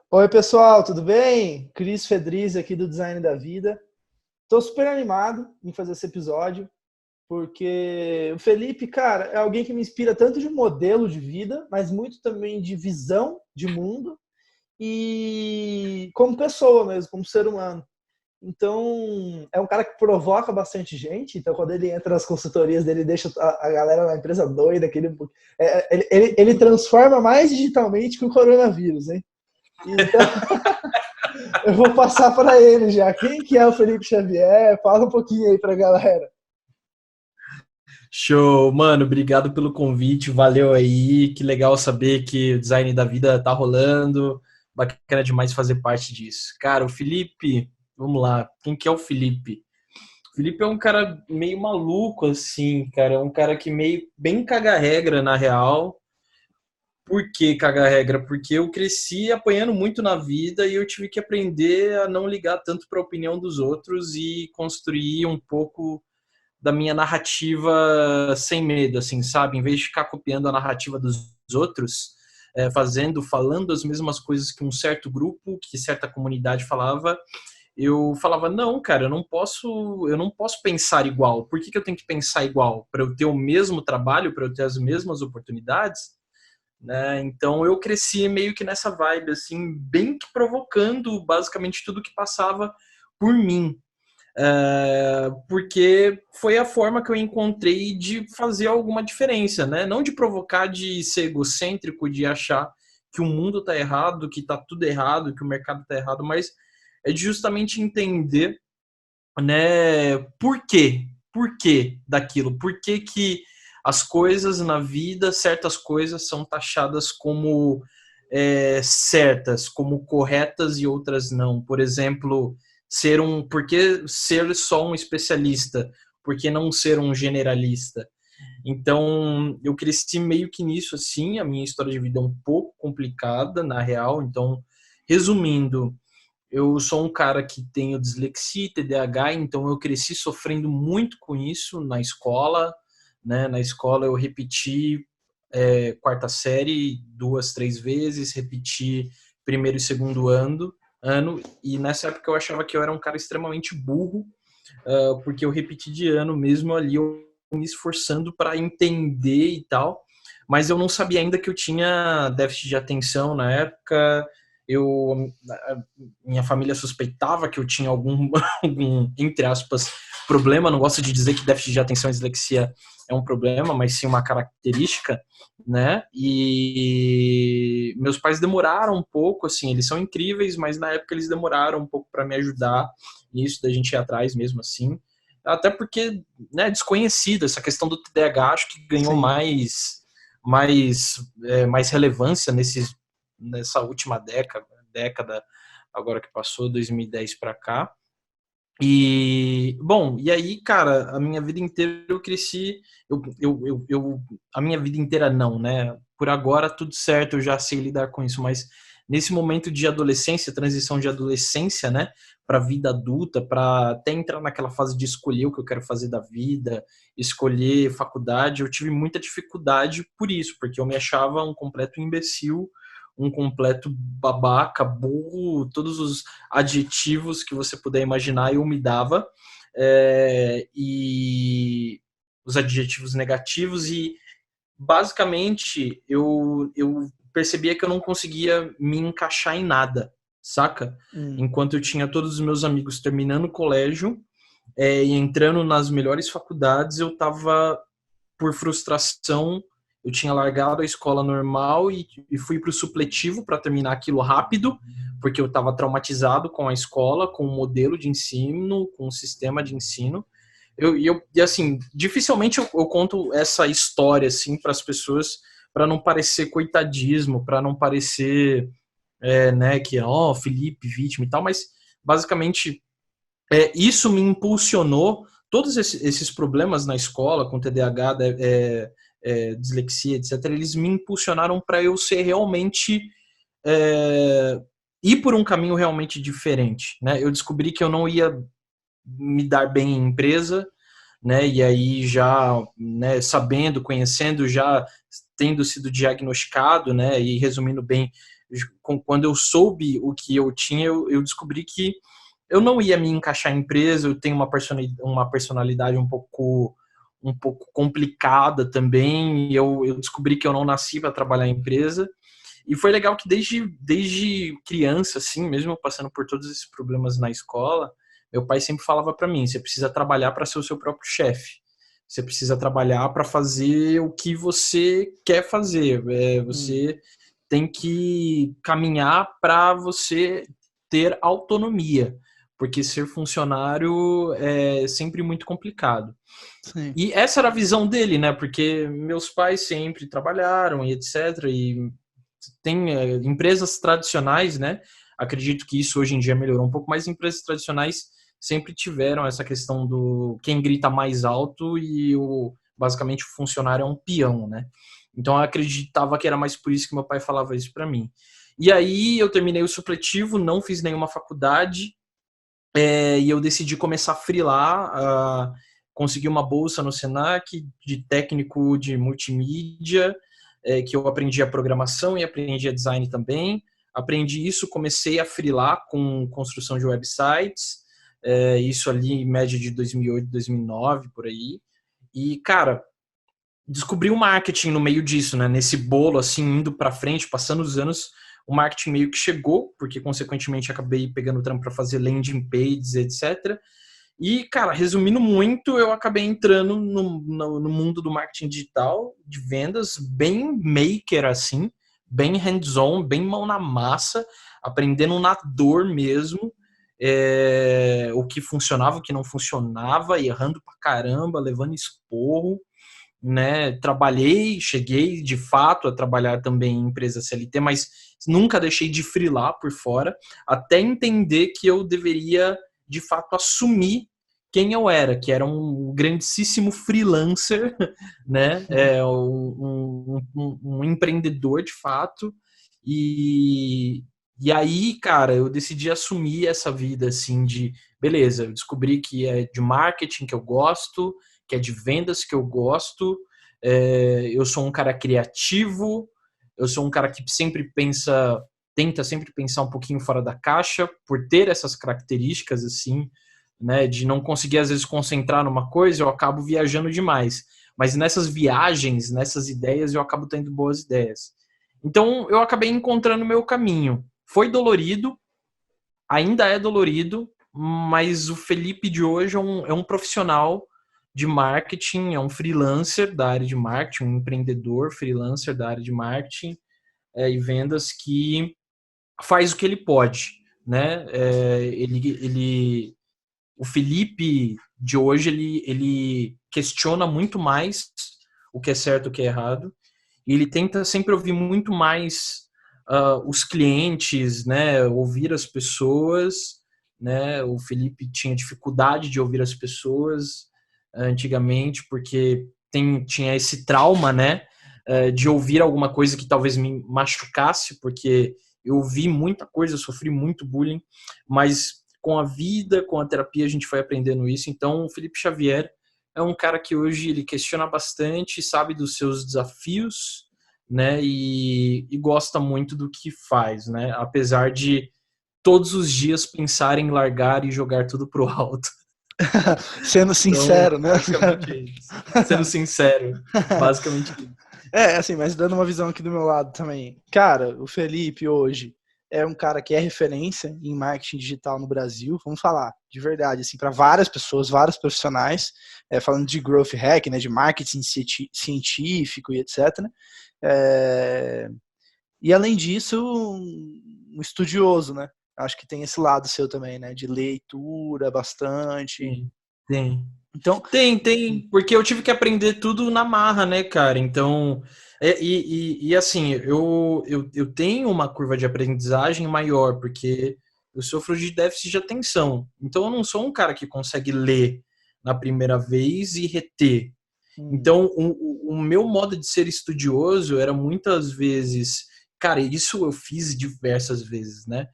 Oi, pessoal, tudo bem? Cris Fedriz aqui do Design da Vida. Estou super animado em fazer esse episódio, porque o Felipe, cara, é alguém que me inspira tanto de modelo de vida, mas muito também de visão de mundo e como pessoa mesmo, como ser humano. Então, é um cara que provoca bastante gente. Então, quando ele entra nas consultorias dele, deixa a galera na empresa doida. Ele transforma mais digitalmente que o coronavírus, hein? Então, eu vou passar para ele já. Quem que é o Felipe Xavier? Fala um pouquinho aí para a galera. Show, mano, obrigado pelo convite, valeu aí, que legal saber que o design da vida tá rolando, bacana demais fazer parte disso. Cara, o Felipe, vamos lá, quem que é o Felipe? O Felipe é um cara meio maluco, assim, cara, é um cara que meio, bem caga-regra, na real. Por que caga-regra? Porque eu cresci apanhando muito na vida e eu tive que aprender a não ligar tanto para a opinião dos outros e construir um pouco da minha narrativa sem medo, assim, sabe? Em vez de ficar copiando a narrativa dos outros, falando as mesmas coisas que um certo grupo, que certa comunidade falava, eu falava, não, cara, eu não posso pensar igual. Por que eu tenho que pensar igual? Para eu ter o mesmo trabalho, para eu ter as mesmas oportunidades? Né? Então eu cresci meio que nessa vibe, assim, bem que provocando basicamente tudo que passava por mim, porque foi a forma que eu encontrei de fazer alguma diferença, né? Não de provocar, de ser egocêntrico, de achar que o mundo tá errado, que tá tudo errado, que o mercado tá errado, mas é de justamente entender, né, por quê daquilo, por que que as coisas na vida, certas coisas são taxadas como certas, como corretas e outras não. Por exemplo, por que ser só um especialista? Por que não ser um generalista? Então, eu cresci meio que nisso, assim, a minha história de vida é um pouco complicada, na real. Então, resumindo, eu sou um cara que tenho dislexia e TDAH, então eu cresci sofrendo muito com isso na escola, né? Na escola eu repeti quarta série duas, três vezes, repeti primeiro e segundo ano, e nessa época eu achava que eu era um cara extremamente burro, porque eu repeti de ano mesmo ali, eu me esforçando para entender e tal, mas eu não sabia ainda que eu tinha déficit de atenção na época. Eu, minha família suspeitava que eu tinha algum, algum, entre aspas, problema. Não gosto de dizer que déficit de atenção e dislexia é um problema, mas sim uma característica, né? E meus pais demoraram um pouco, assim, eles são incríveis, mas na época eles demoraram um pouco para me ajudar nisso, da gente ir atrás mesmo assim. Até porque, né, desconhecido, essa questão do TDAH acho que ganhou Sim. mais relevância nessa última década agora que passou, 2010 para cá. E, bom, e aí, cara, a minha vida inteira eu cresci, a minha vida inteira não, né? Por agora tudo certo, eu já sei lidar com isso, mas nesse momento de adolescência, transição de adolescência, né, para vida adulta, para até entrar naquela fase de escolher o que eu quero fazer da vida, escolher faculdade, eu tive muita dificuldade por isso, porque eu me achava um completo imbecil, um completo babaca, burro, todos os adjetivos que você puder imaginar, eu me dava, e os adjetivos negativos, e basicamente eu percebia que eu não conseguia me encaixar em nada, saca? Hum. Enquanto eu tinha todos os meus amigos terminando o colégio, e entrando nas melhores faculdades, eu tava por frustração, eu tinha largado a escola normal e fui para o supletivo para terminar aquilo rápido, porque eu estava traumatizado com a escola, com o modelo de ensino, com o sistema de ensino. E assim, dificilmente eu conto essa história assim para as pessoas, para não parecer coitadismo, para não parecer, né, que Felipe vítima e tal, mas basicamente isso me impulsionou. Todos esses problemas na escola, com TDAH, dislexia, etc., eles me impulsionaram para eu ser realmente, é, ir por um caminho realmente diferente, né? Eu descobri que eu não ia me dar bem em empresa, né? E aí já, né, sabendo, conhecendo, já tendo sido diagnosticado, né? E resumindo bem, quando eu soube o que eu tinha, eu descobri que eu não ia me encaixar em empresa, eu tenho uma personalidade um pouco complicada também, eu descobri que eu não nasci para trabalhar em empresa, e foi legal que desde criança, assim, mesmo eu passando por todos esses problemas na escola, meu pai sempre falava para mim, você precisa trabalhar para ser o seu próprio chefe, você precisa trabalhar para fazer o que você quer fazer, você tem que caminhar para você ter autonomia, porque ser funcionário é sempre muito complicado. Sim. E essa era a visão dele, né? Porque meus pais sempre trabalharam e etc. E tem empresas tradicionais, né? Acredito que isso hoje em dia melhorou um pouco, mas empresas tradicionais sempre tiveram essa questão do quem grita mais alto e basicamente o funcionário é um peão, né? Então eu acreditava que era mais por isso que meu pai falava isso para mim. E aí eu terminei o supletivo, não fiz nenhuma faculdade, e eu decidi começar a freelar, consegui uma bolsa no Senac de técnico de multimídia, que eu aprendi a programação e aprendi a design também. Aprendi isso, comecei a freelar com construção de websites, isso ali em média de 2008, 2009, por aí. E, cara, descobri o marketing no meio disso, né? Nesse bolo, assim, indo para frente, passando os anos, o marketing meio que chegou, porque, consequentemente, acabei pegando trampo para fazer landing pages, etc. E, cara, resumindo muito, eu acabei entrando no mundo do marketing digital, de vendas, bem maker, assim, bem hands-on, bem mão na massa, aprendendo na dor mesmo, o que funcionava, o que não funcionava, errando pra caramba, levando esporro, né? Cheguei de fato a trabalhar também em empresa CLT, mas nunca deixei de freelar por fora, até entender que eu deveria de fato assumir quem eu era, que era um grandíssimo freelancer, né? Um empreendedor de fato. E aí, cara, eu decidi assumir essa vida assim de beleza, eu descobri que é de marketing que eu gosto, que é de vendas que eu gosto. Eu sou um cara criativo, eu sou um cara que tenta sempre pensar um pouquinho fora da caixa, por ter essas características assim, né, de não conseguir às vezes concentrar numa coisa, eu acabo viajando demais. Mas nessas viagens, nessas ideias, eu acabo tendo boas ideias. Então eu acabei encontrando o meu caminho. Foi dolorido, ainda é dolorido, mas o Felipe de hoje é um profissional de marketing, é um freelancer da área de marketing, um empreendedor freelancer da área de marketing e vendas que faz o que ele pode, né? O Felipe de hoje ele questiona muito mais o que é certo e o que é errado, e ele tenta sempre ouvir muito mais os clientes, né? Ouvir as pessoas, né? O Felipe tinha dificuldade de ouvir as pessoas antigamente, porque tinha esse trauma, né? De ouvir alguma coisa que talvez me machucasse, porque eu vi muita coisa, sofri muito bullying, mas com a vida, com a terapia, a gente foi aprendendo isso. Então, o Felipe Xavier é um cara que hoje ele questiona bastante, sabe dos seus desafios, né? E gosta muito do que faz, né? Apesar de todos os dias pensar em largar e jogar tudo pro alto. Sendo Então, sincero, né? basicamente é isso. Sendo sincero, basicamente é isso. Assim, mas dando uma visão aqui do meu lado também. Cara, o Felipe hoje é um cara que é referência em marketing digital no Brasil. Vamos falar de verdade, assim, para várias pessoas, vários profissionais, falando de growth hack, né, de marketing científico e etc. E além disso, um estudioso, né? Acho que tem esse lado seu também, né? De leitura bastante. Tem. Então, Tem, porque eu tive que aprender tudo na marra, né, cara? Então, assim, eu tenho uma curva de aprendizagem maior, porque eu sofro de déficit de atenção. Então, eu não sou um cara que consegue ler na primeira vez e reter. Então, o meu modo de ser estudioso era muitas vezes. Cara, isso eu fiz diversas vezes, né?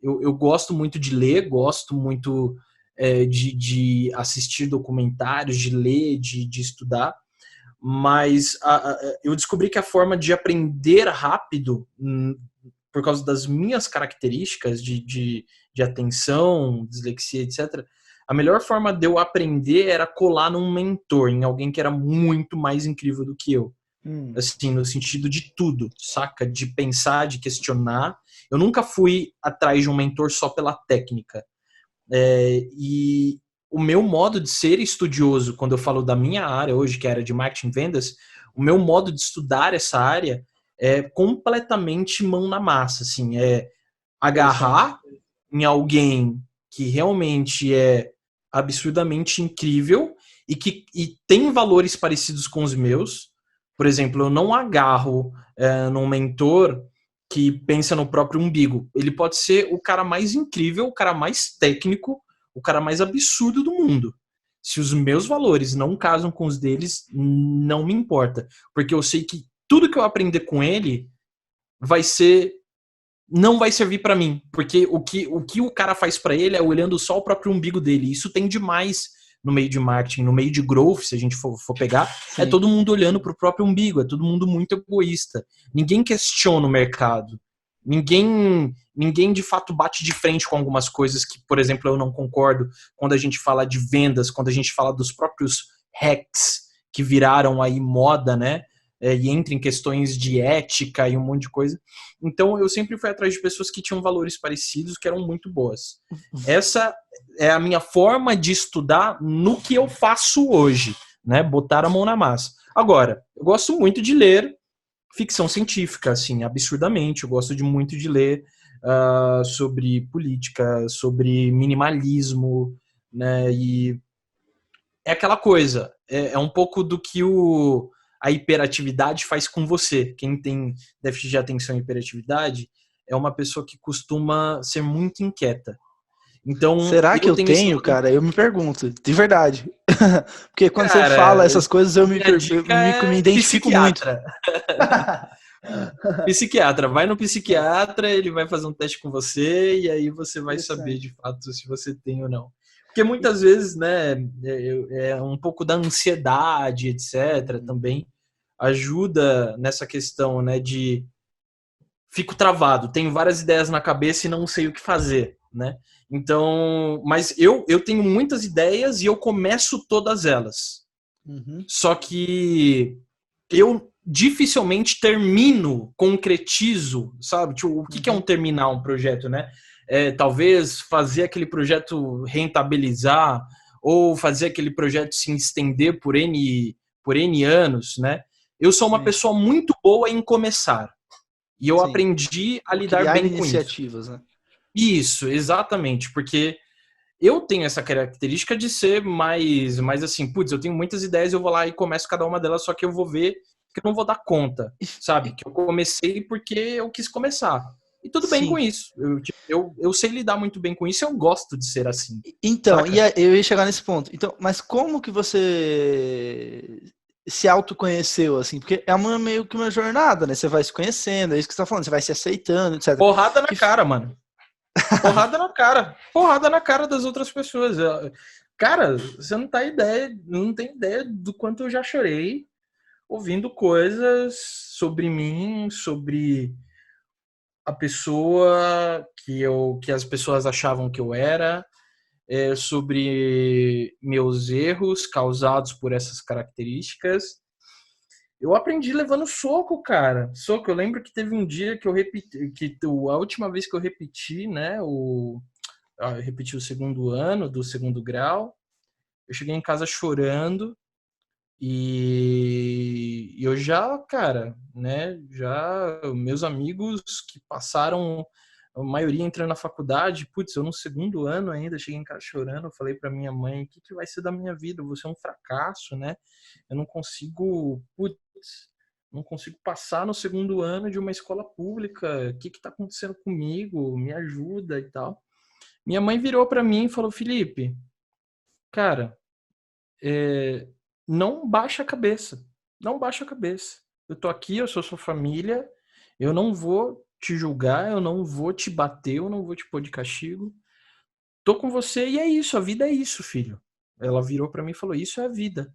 Eu gosto muito de ler, gosto muito de assistir documentários, de ler, de estudar, Mas eu descobri que a forma de aprender rápido, por causa das minhas características de atenção, dislexia, etc., a melhor forma de eu aprender era colar num mentor, em alguém que era muito mais incrível do que eu. Assim, no sentido de tudo, saca? De pensar, de questionar. Eu nunca fui atrás de um mentor só pela técnica. E o meu modo de ser estudioso, quando eu falo da minha área hoje, que é a área de marketing e vendas, o meu modo de estudar essa área é completamente mão na massa, assim, é agarrar em alguém que realmente é absurdamente incrível e tem valores parecidos com os meus. Por exemplo, eu não agarro num mentor que pensa no próprio umbigo. Ele pode ser o cara mais incrível, o cara mais técnico, o cara mais absurdo do mundo. Se os meus valores não casam com os deles, não me importa. Porque eu sei que tudo que eu aprender com ele vai ser não vai servir para mim, porque o que o cara faz para ele é olhando só o próprio umbigo dele. Isso tem demais no meio de marketing, no meio de growth, se a gente for pegar, Sim. É todo mundo olhando para o próprio umbigo, é todo mundo muito egoísta. Ninguém questiona o mercado. Ninguém de fato bate de frente com algumas coisas que, por exemplo, eu não concordo quando a gente fala de vendas, quando a gente fala dos próprios hacks que viraram aí moda, né? E entra em questões de ética e um monte de coisa. Então, eu sempre fui atrás de pessoas que tinham valores parecidos, que eram muito boas. Essa é a minha forma de estudar no que eu faço hoje, né? Botar a mão na massa. Agora, eu gosto muito de ler ficção científica, assim, absurdamente. Eu gosto muito de ler sobre política, sobre minimalismo, né? E é aquela coisa, é um pouco do que a hiperatividade faz com você. Quem tem déficit de atenção e hiperatividade é uma pessoa que costuma ser muito inquieta. Então, será que eu tenho, cara? Eu me pergunto, de verdade. Porque quando você fala essas coisas, eu me identifico muito. Psiquiatra, vai no psiquiatra, ele vai fazer um teste com você e aí você vai saber de fato se você tem ou não. Porque muitas vezes, né, é um pouco da ansiedade, etc., também ajuda nessa questão, né, de fico travado, tenho várias ideias na cabeça e não sei o que fazer, né? Então, mas eu tenho muitas ideias e eu começo todas elas. Só que eu dificilmente termino, concretizo, sabe? Tipo, o que é um terminar um projeto, né? Talvez fazer aquele projeto rentabilizar ou fazer aquele projeto se estender por N anos, né? Eu sou uma pessoa muito boa em começar. E eu aprendi a lidar bem com iniciativas, né? Isso, exatamente, porque eu tenho essa característica de ser mais assim, putz, eu tenho muitas ideias, eu vou lá e começo cada uma delas, só que eu vou ver que eu não vou dar conta, sabe? Que eu comecei porque eu quis começar. E tudo bem com isso. Eu sei lidar muito bem com isso e eu gosto de ser assim. Então, eu ia chegar nesse ponto. Então, mas como que você se autoconheceu, assim? Porque é meio que uma jornada, né? Você vai se conhecendo, é isso que você tá falando, você vai se aceitando, etc. Porrada na cara, mano. Porrada na cara. Porrada na cara das outras pessoas. Cara, você não tem ideia do quanto eu já chorei ouvindo coisas sobre mim, sobre a pessoa que as pessoas achavam que eu era, sobre meus erros causados por essas características. Eu aprendi levando soco, cara. Soco. Eu lembro que teve um dia que eu repeti, a última vez que eu repeti, né, eu repeti o segundo ano do segundo grau. Eu cheguei em casa chorando e eu já, cara, né, já meus amigos que passaram, a maioria entrando na faculdade, putz, eu no segundo ano ainda cheguei em casa chorando, eu falei para minha mãe, o que vai ser da minha vida? Eu vou ser um fracasso, né? Eu não consigo, putz, não consigo passar no segundo ano de uma escola pública. O que tá acontecendo comigo? Me ajuda e tal. Minha mãe virou para mim e falou, Felipe, cara, não baixa a cabeça. Não baixa a cabeça. Eu tô aqui, eu sou sua família, eu não vou te julgar, eu não vou te bater, eu não vou te pôr de castigo. Tô com você e é isso, a vida é isso, filho. Ela virou para mim e falou, isso é a vida.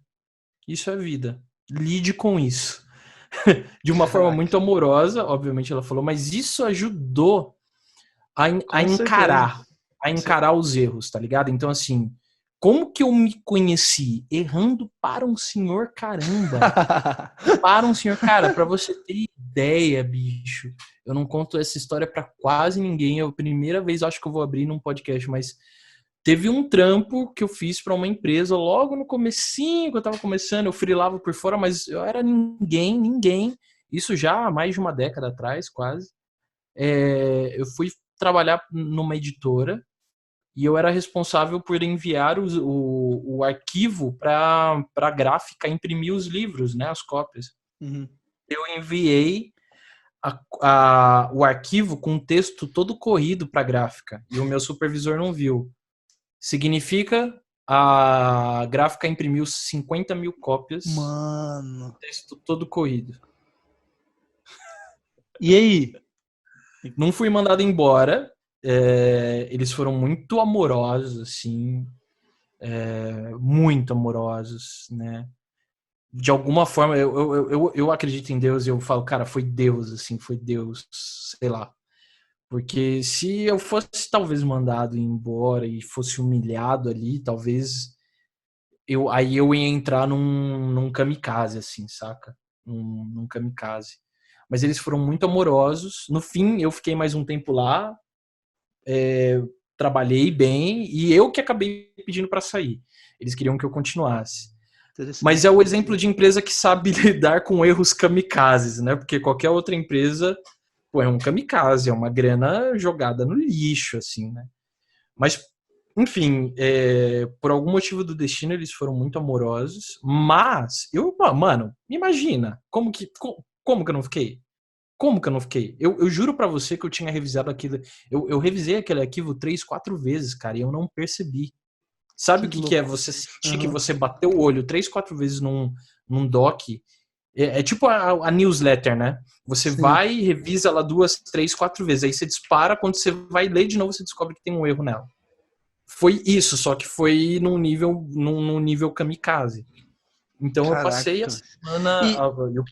Isso é vida. lide com isso. De uma forma muito Caraca. amorosa, obviamente ela falou, mas isso ajudou a Com certeza. encarar os erros, tá ligado? Então, assim, como que eu me conheci? Errando para um senhor caramba. Para um senhor, cara, pra você ter ideia, bicho, eu não conto essa história pra quase ninguém, é a primeira vez, acho que eu vou abrir num podcast, mas teve um trampo que eu fiz pra uma empresa logo no comecinho, que eu tava começando, eu freelava por fora, mas eu era ninguém, isso já há mais de uma década atrás, quase. Eu fui trabalhar numa editora e eu era responsável por enviar o arquivo para a gráfica imprimir os livros, né, as cópias. Uhum. Eu enviei o arquivo com o texto todo corrido para a gráfica e o meu supervisor não viu. Significa a gráfica imprimiu 50 mil cópias, Mano. texto todo corrido. E aí? Não fui mandado embora. Eles foram muito amorosos, assim, muito amorosos, né? De alguma forma, eu acredito em Deus e eu falo, cara, foi Deus, assim, foi Deus, sei lá. Porque se eu fosse talvez mandado embora e fosse humilhado ali, talvez aí eu ia entrar num kamikaze, assim, saca? Num kamikaze. Mas eles foram muito amorosos. No fim, eu fiquei mais um tempo lá, trabalhei bem e eu que acabei pedindo para sair. Eles queriam que eu continuasse. Mas é Interessante. o exemplo de empresa que sabe lidar com erros kamikazes, né? Porque qualquer outra empresa, pô, é um kamikaze, é uma grana jogada no lixo, assim, né? Mas, enfim, por algum motivo do destino, eles foram muito amorosos. Mas, mano, imagina, como que eu não fiquei? Como que eu não fiquei? Eu juro pra você que eu tinha revisado aquilo. Eu revisei aquele arquivo 3, 4 vezes, cara, e eu não percebi. Sabe Que o que é louco. você sentir que Uhum. você bateu o olho 3, 4 vezes num doc? É tipo a newsletter, né? Você Sim. vai e revisa ela 2, 3, 4 vezes. Aí você dispara, quando você vai ler de novo, você descobre que tem um erro nela. Foi isso, só que foi num nível kamikaze. Então Caraca. E, eu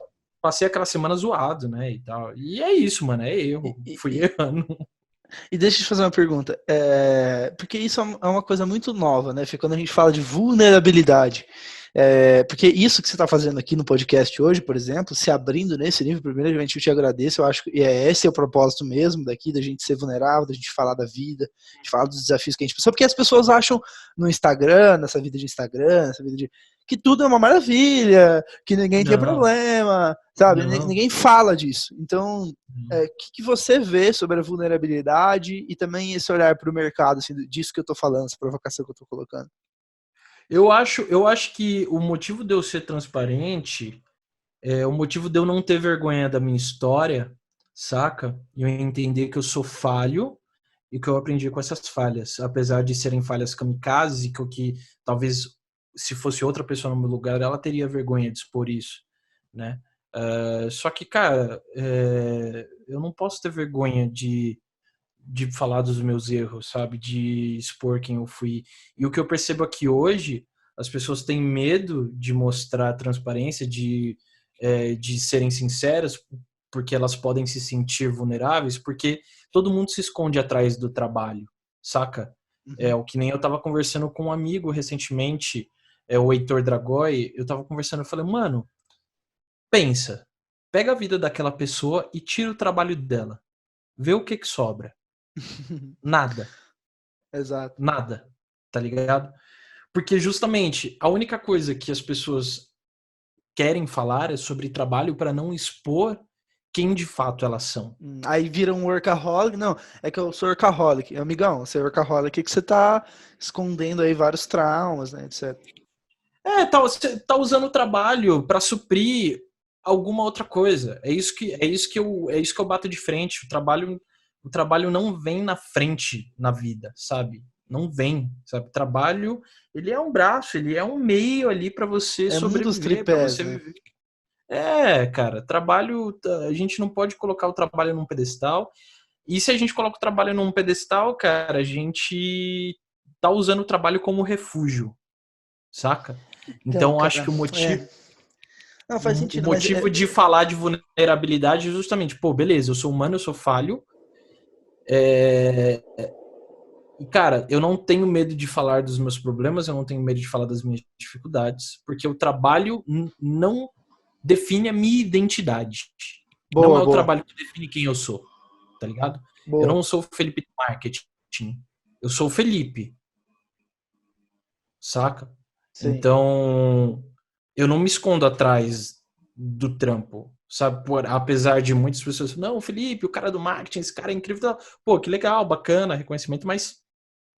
passei aquela semana zoado, né, e tal. E é isso, mano, é e, erro. e, Fui e errando. e deixa eu te fazer uma pergunta. Porque isso é uma coisa muito nova, né? Quando a gente fala de vulnerabilidade. Porque isso que você está fazendo aqui no podcast hoje, por exemplo, se abrindo nesse nível, primeiramente eu te agradeço, eu acho que esse é o propósito mesmo daqui, da gente ser vulnerável, da gente falar da vida, de falar dos desafios que a gente passou, porque as pessoas acham no Instagram, nessa vida de Instagram, nessa vida de que tudo é uma maravilha, que ninguém tem Não, problema, sabe? não. Ninguém fala disso. Então, que você vê sobre a vulnerabilidade e também esse olhar para o mercado, assim, disso que eu estou falando, essa provocação que eu estou colocando? Eu acho que o motivo de eu ser transparente o motivo de eu não ter vergonha da minha história, saca? E eu entender que eu sou falho e que eu aprendi com essas falhas, apesar de serem falhas kamikazes e que talvez se fosse outra pessoa no meu lugar, ela teria vergonha de expor isso, né? Só que, cara, eu não posso ter vergonha de falar dos meus erros, sabe? De expor quem eu fui. E o que eu percebo aqui hoje, as pessoas têm medo de mostrar transparência, de serem sinceras, porque elas podem se sentir vulneráveis, porque todo mundo se esconde atrás do trabalho, saca? Uhum. O que nem eu tava conversando com um amigo recentemente, o Heitor Dragoi, eu tava conversando, eu falei, mano, pensa, pega a vida daquela pessoa e tira o trabalho dela, vê o que sobra. Nada. Exato. Nada, tá ligado? Porque justamente a única coisa que as pessoas querem falar é sobre trabalho para não expor quem de fato elas são. Aí vira um workaholic. Não, é que eu sou workaholic. Amigão, você é workaholic que você tá escondendo aí vários traumas, né, etc. Você tá usando o trabalho para suprir alguma outra coisa. É isso que eu bato de frente. O trabalho não vem na frente na vida, sabe? Não vem, sabe? O trabalho, ele é um braço, ele é um meio ali para você É um dos sobreviver, para tripés, você né? viver. Cara, trabalho, a gente não pode colocar o trabalho num pedestal. E se a gente coloca o trabalho num pedestal, cara, a gente tá usando o trabalho como refúgio, saca? Então, Então, acho cara, que o motivo. Não, faz O sentido, mas motivo de falar de vulnerabilidade é justamente, pô, beleza, eu sou humano, eu sou falho. E, cara, eu não tenho medo de falar dos meus problemas, eu não tenho medo de falar das minhas dificuldades, porque o trabalho não define a minha identidade. Não boa, é o boa, trabalho que define quem eu sou, tá ligado? Eu boa. não sou o Felipe do marketing, eu sou o Felipe, saca? Sim. Então, eu não me escondo atrás do trampo, sabe? Apesar de muitas pessoas, não, Felipe, o cara do marketing, esse cara é incrível. Pô, que legal, bacana, reconhecimento, mas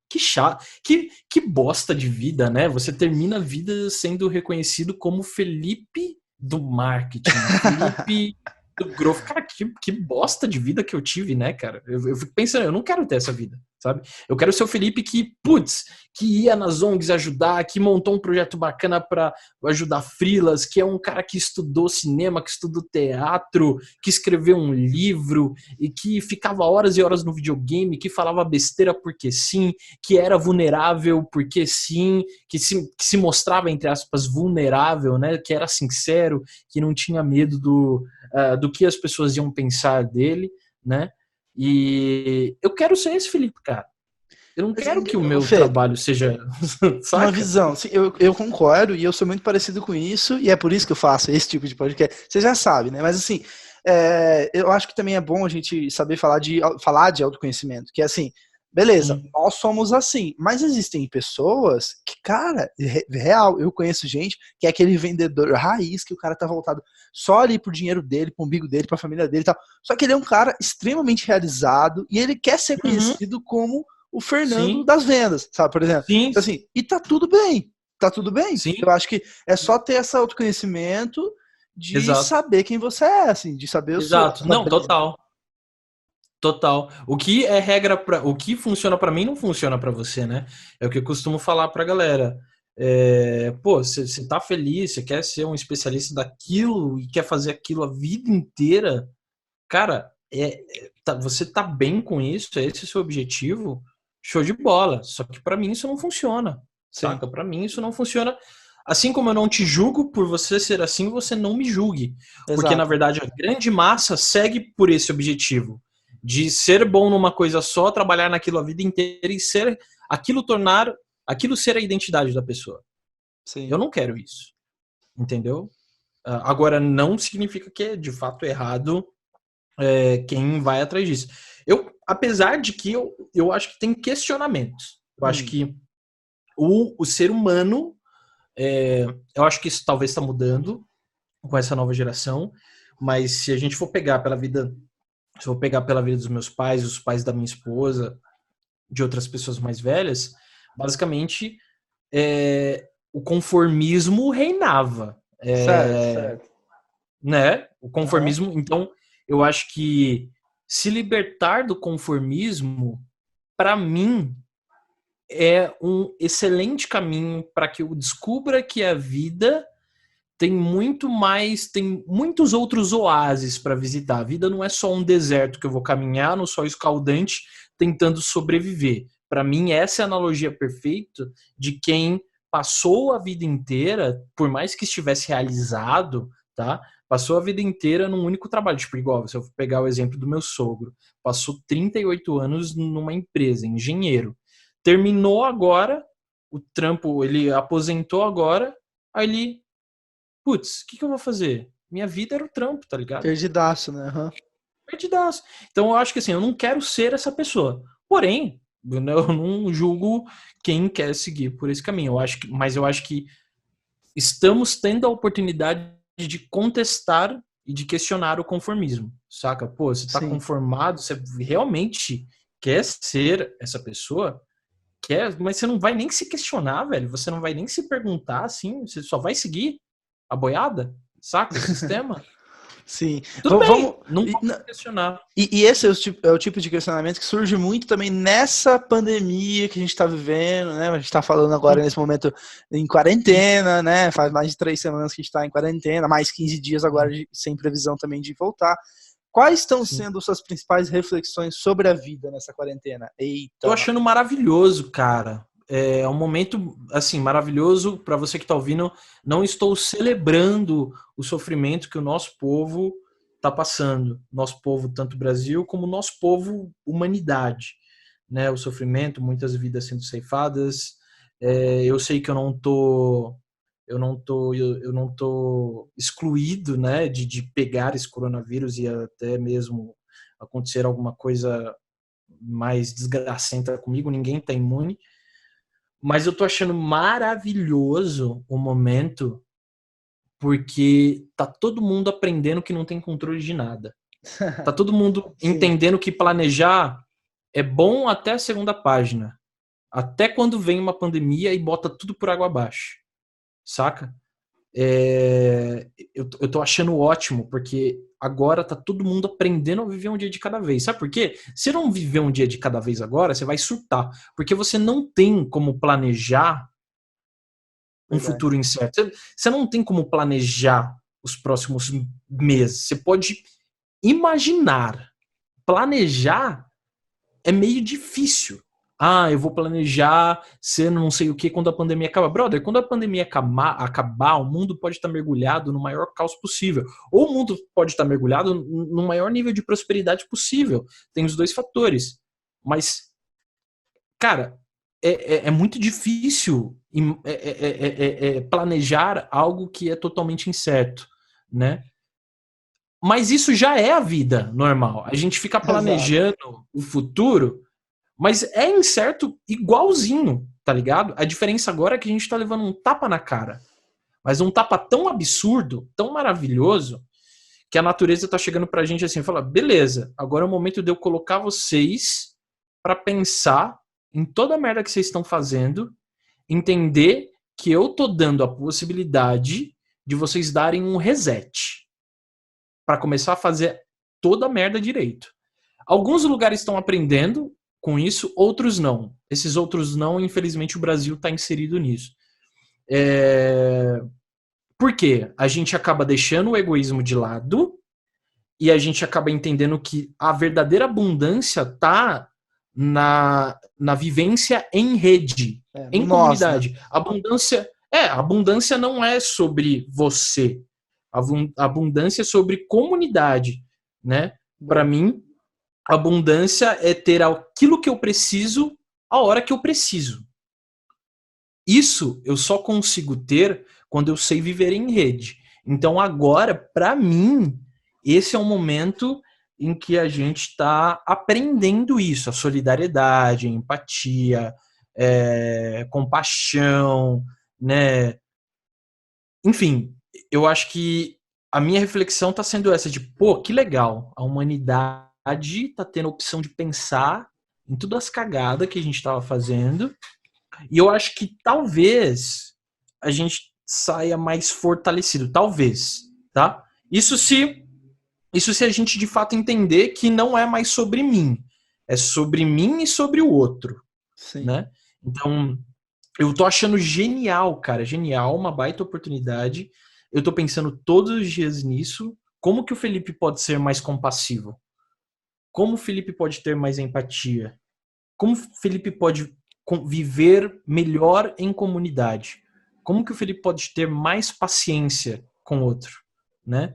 que chato, que bosta de vida, né? Você termina a vida sendo reconhecido como Felipe do marketing, Felipe do growth. Cara, que bosta de vida que eu tive, né, cara? Eu fico pensando, eu não quero ter essa vida, sabe? Eu quero ser o Felipe que, putz, que ia nas ONGs ajudar, que montou um projeto bacana para ajudar freelas, que é um cara que estudou cinema, que estudou teatro, que escreveu um livro e que ficava horas e horas no videogame, que falava besteira porque sim, que era vulnerável porque sim, que se mostrava, entre aspas, vulnerável, né? Que era sincero, que não tinha medo do que as pessoas iam pensar dele, né? E eu quero ser esse Felipe, cara. Eu não Mas, quero que o meu Fê, trabalho seja, uma saca? visão. Sim, eu concordo e eu sou muito parecido com isso, e é por isso que eu faço esse tipo de podcast. Você já sabe, né? Mas assim, eu acho que também é bom a gente saber falar de autoconhecimento, que é assim, beleza, Sim. nós somos assim, mas existem pessoas que, cara, real, eu conheço gente que é aquele vendedor raiz, que o cara tá voltado só ali pro dinheiro dele, pro umbigo dele, pra família dele e tal. Só que ele é um cara extremamente realizado e ele quer ser Uhum. conhecido como o Fernando Sim, das vendas, sabe, por exemplo. sim, Então, assim, e tá tudo bem. Tá tudo bem. sim, Eu acho que é só ter esse autoconhecimento de exato. saber quem você é, assim, de saber a Exato. sua Não, brisa. total. Total. O que é regra para, o que funciona pra mim não funciona pra você, né? É o que eu costumo falar pra galera. Pô, você tá feliz, você quer ser um especialista daquilo e quer fazer aquilo a vida inteira, cara, você tá bem com isso, esse é o seu objetivo, show de bola. Só que pra mim isso não funciona, Sim, saca? Pra mim isso não funciona. Assim como eu não te julgo por você ser assim, você não me julgue. Porque, na exato. verdade, a grande massa segue por esse objetivo de ser bom numa coisa só, trabalhar naquilo a vida inteira e ser aquilo ser a identidade da pessoa. Eu Sim. não quero isso, entendeu? Agora, não significa que é de fato errado quem vai atrás disso. Apesar de que eu acho que tem questionamentos. Eu acho Hum, que o ser humano, eu acho que isso talvez está mudando com essa nova geração, mas se a gente for pegar pela vida, se eu for pegar pela vida dos meus pais, os pais da minha esposa, de outras pessoas mais velhas, basicamente o conformismo reinava, certo, certo. né? O Aham. conformismo, então eu acho que se libertar do conformismo, para mim, é um excelente caminho para que eu descubra que a vida tem muitos outros oásis para visitar. A vida não é só um deserto que eu vou caminhar no sol escaldante tentando sobreviver. Para mim, essa é a analogia perfeita de quem passou a vida inteira, por mais que estivesse realizado, tá? Passou a vida inteira num único trabalho. Tipo, igual, se eu pegar o exemplo do meu sogro, passou 38 anos numa empresa, engenheiro. Terminou agora o trampo, ele aposentou agora, aí ele putz, o que eu vou fazer? Minha vida era o trampo, tá ligado? Perdidaço, né? Aham. Perdidaço. Então eu acho que assim, eu não quero ser essa pessoa. Porém, eu não julgo quem quer seguir por esse caminho. Mas eu acho que estamos tendo a oportunidade de contestar e de questionar o conformismo, saca? Pô, você tá Sim. conformado, você realmente quer ser essa pessoa? Quer, mas você não vai nem se questionar, velho. Você não vai nem se perguntar, assim, você só vai seguir a boiada, saca? O sistema. Sim. Tudo Vamos. bem, não vamos questionar. E esse é o tipo de questionamento que surge muito também nessa pandemia que a gente está vivendo, né? A gente está falando agora Sim, nesse momento em sim, quarentena, né? Faz mais de 3 semanas que a gente está em quarentena, mais 15 dias agora sem previsão também de voltar. Quais estão sim. sendo suas principais reflexões sobre a vida nessa quarentena? Tô Eita, achando maravilhoso, cara. é um momento, assim, maravilhoso para você que está ouvindo. Não estou celebrando o sofrimento que o nosso povo está passando. Nosso povo, tanto Brasil, como o nosso povo, humanidade. Né? O sofrimento, muitas vidas sendo ceifadas. Eu sei que eu não tô excluído, né, de pegar esse coronavírus e até mesmo acontecer alguma coisa mais desgracenta comigo. Ninguém está imune. Mas eu tô achando maravilhoso o momento, porque tá todo mundo aprendendo que não tem controle de nada. Tá todo mundo entendendo que planejar é bom até a segunda página. Até quando vem uma pandemia e bota tudo por água abaixo. Saca? Eu tô achando ótimo, porque agora tá todo mundo aprendendo a viver um dia de cada vez. Sabe por quê? Se não viver um dia de cada vez agora, você vai surtar. Porque você não tem como planejar um futuro incerto. Você não tem como planejar os próximos meses. Você pode imaginar. Planejar é meio difícil. Ah, eu vou planejar ser não sei o que quando a pandemia acabar. Brother, quando a pandemia acabar, o mundo pode estar mergulhado no maior caos possível. Ou o mundo pode estar mergulhado no maior nível de prosperidade possível. Tem os dois fatores. Mas, cara, é muito difícil planejar algo que é totalmente incerto, né? Mas isso já é a vida normal. A gente fica planejando o futuro, mas é incerto igualzinho, tá ligado? A diferença agora é que a gente tá levando um tapa na cara. Mas um tapa tão absurdo, tão maravilhoso, que a natureza tá chegando pra gente assim, fala, beleza, agora é o momento de eu colocar vocês pra pensar em toda a merda que vocês estão fazendo, entender que eu tô dando a possibilidade de vocês darem um reset para começar a fazer toda a merda direito. Alguns lugares estão aprendendo com isso, outros não. Esses outros não, infelizmente o Brasil está inserido nisso. Por quê? A gente acaba deixando o egoísmo de lado e a gente acaba entendendo que a verdadeira abundância tá na vivência em rede, em comunidade. Né? Abundância não é sobre você. A abundância é sobre comunidade, né? Para mim, abundância é ter aquilo que eu preciso a hora que eu preciso. Isso eu só consigo ter quando eu sei viver em rede. Então agora, para mim, esse é um momento em que a gente está aprendendo isso, a solidariedade, a empatia, compaixão, né? Enfim, eu acho que a minha reflexão está sendo essa de, pô, que legal, a humanidade está tendo a opção de pensar em todas as cagadas que a gente estava fazendo, e eu acho que talvez a gente saia mais fortalecido, talvez, tá? Isso se a gente de fato entender que não é mais sobre mim, é sobre mim e sobre o outro, né? Então, eu tô achando genial, cara, genial, uma baita oportunidade. Eu tô pensando todos os dias nisso. Como que o Felipe pode ser mais compassivo? Como o Felipe pode ter mais empatia? Como o Felipe pode viver melhor em comunidade? Como que o Felipe pode ter mais paciência com o outro, né?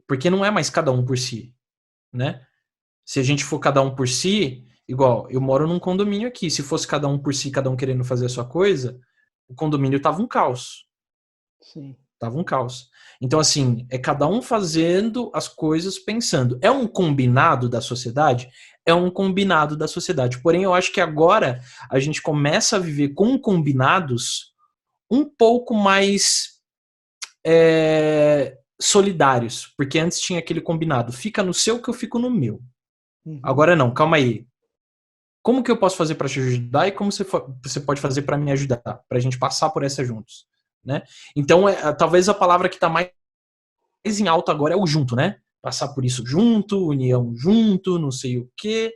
Porque não é mais cada um por si, né? Se a gente for cada um por si, igual, eu moro num condomínio aqui, se fosse cada um por si, cada um querendo fazer a sua coisa, o condomínio tava um caos. Sim. Tava um caos. Então, assim, é cada um fazendo as coisas pensando. É um combinado da sociedade? É um combinado da sociedade. Porém, eu acho que agora a gente começa a viver com combinados um pouco mais solidários. Porque antes tinha aquele combinado, fica no seu que eu fico no meu. Agora não, calma aí. Como que eu posso fazer para te ajudar e como você pode fazer para me ajudar? Para a gente passar por essa juntos, né? Então, talvez a palavra que está mais em alta agora é o junto, né? Passar por isso junto, união junto, não sei o quê.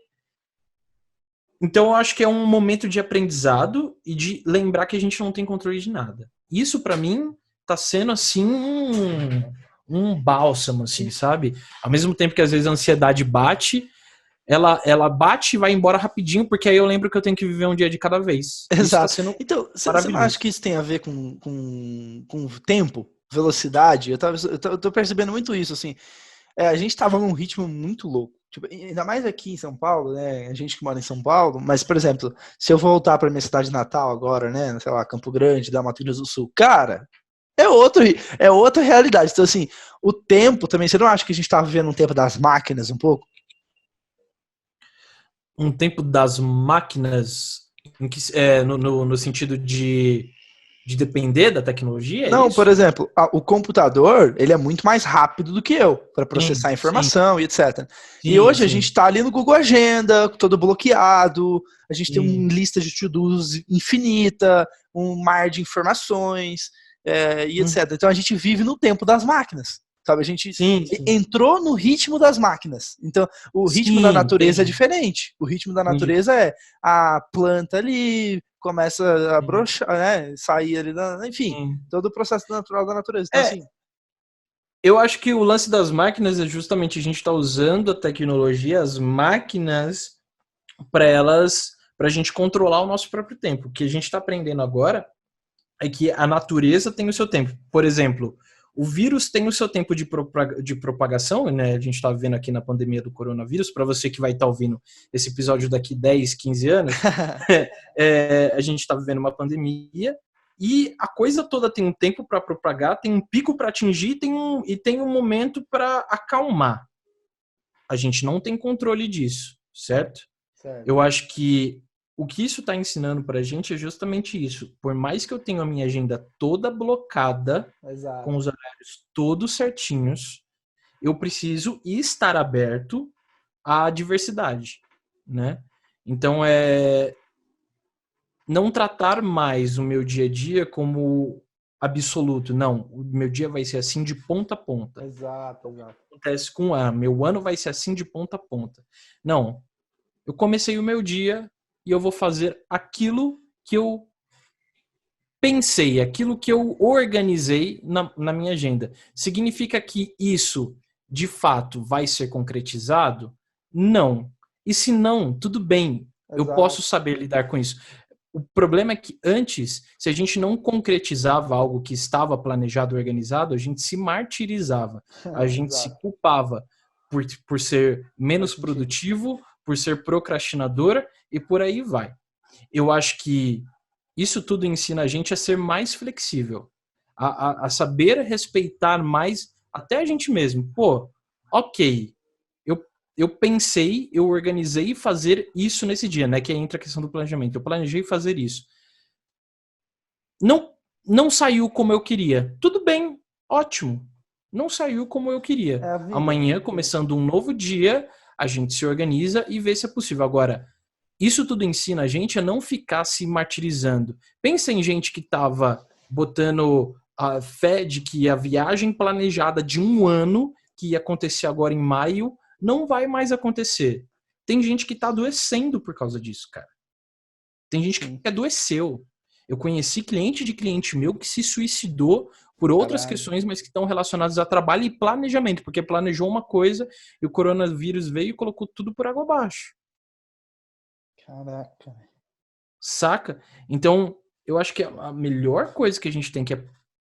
Então, eu acho que é um momento de aprendizado e de lembrar que a gente não tem controle de nada. Isso, para mim, tá sendo, assim, um bálsamo, assim, sabe? Ao mesmo tempo que às vezes a ansiedade bate, ela bate e vai embora rapidinho, porque aí eu lembro que eu tenho que viver um dia de cada vez. Exato. Isso tá sendo Então, você não maravilhoso. acha que isso tem a ver com tempo, velocidade? Eu tô percebendo muito isso, assim. A gente tava num ritmo muito louco. Tipo, ainda mais aqui em São Paulo, né? A gente que mora em São Paulo, mas, por exemplo, se eu voltar para minha cidade natal agora, né? Sei lá, Campo Grande, da Mato Grosso do Sul, cara, é outra realidade. Então, assim, o tempo também, você não acha que a gente tá vivendo um tempo das máquinas um pouco? Um tempo das máquinas, no sentido de depender da tecnologia, é Não, por isso? exemplo, o computador, ele é muito mais rápido do que eu para processar Sim, sim, informação e etc. E sim, hoje a sim. gente está ali no Google Agenda, todo bloqueado, a gente tem uma Sim, lista de to-dos infinita, um mar de informações e hum, etc. Então a gente vive no tempo das máquinas, sabe? A gente sim, sim. entrou no ritmo das máquinas. Então o ritmo da Sim, natureza é entendi. diferente. O ritmo da Entendi. natureza é a planta ali começa a Sim, brochar, né? Sair ali, enfim, sim. todo o processo natural da natureza. Então, É, assim, eu acho que o lance das máquinas é justamente a gente estar usando a tecnologia, as máquinas, para a gente controlar o nosso próprio tempo. O que a gente está aprendendo agora é que a natureza tem o seu tempo. Por exemplo, o vírus tem o seu tempo de propagação, né? A gente está vendo aqui na pandemia do coronavírus. Para você que vai estar ouvindo esse episódio daqui 10, 15 anos, a gente está vivendo uma pandemia e a coisa toda tem um tempo para propagar, tem um pico para atingir e tem um momento para acalmar. A gente não tem controle disso, certo? certo. Eu acho que o que isso está ensinando para a gente é justamente isso. Por mais que eu tenha a minha agenda toda blocada, com Exato. os horários todos certinhos, eu preciso estar aberto à diversidade, né? Então, não tratar mais o meu dia a dia como absoluto. Não, o meu dia vai ser assim de ponta a ponta. Exato, exato. Acontece com o ano, meu ano vai ser assim de ponta a ponta. Não, eu comecei o meu dia e eu vou fazer aquilo que eu pensei, aquilo que eu organizei na minha agenda. Significa que isso, de fato, vai ser concretizado? Não. E se não, tudo bem. Eu posso Exato. saber lidar com isso. O problema é que antes, se a gente não concretizava algo que estava planejado, organizado, a gente se martirizava, a gente se Exato. culpava por ser Faz menos sentido. produtivo, por ser procrastinadora e por aí vai. Eu acho que isso tudo ensina a gente a ser mais flexível, a saber respeitar mais até a gente mesmo. Pô, ok, eu, eu pensei, eu organizei fazer isso nesse dia, né? Que entra a questão do planejamento. Eu planejei fazer isso. Não, não saiu como eu queria. Tudo bem, ótimo. Não saiu como eu queria. É a vida, né? Amanhã, começando um novo dia, a gente se organiza e vê se é possível. Agora, isso tudo ensina a gente a não ficar se martirizando. Pensa em gente que estava botando a fé de que a viagem planejada de um ano, que ia acontecer agora em maio, não vai mais acontecer. Tem gente que está adoecendo por causa disso, cara. Tem gente que Sim. adoeceu. Eu conheci cliente de cliente meu que se suicidou por outras Caralho. questões, mas que estão relacionadas a trabalho e planejamento, porque planejou uma coisa e o coronavírus veio e colocou tudo por água abaixo. Caraca. Saca? Então, eu acho que a melhor coisa que a gente tem que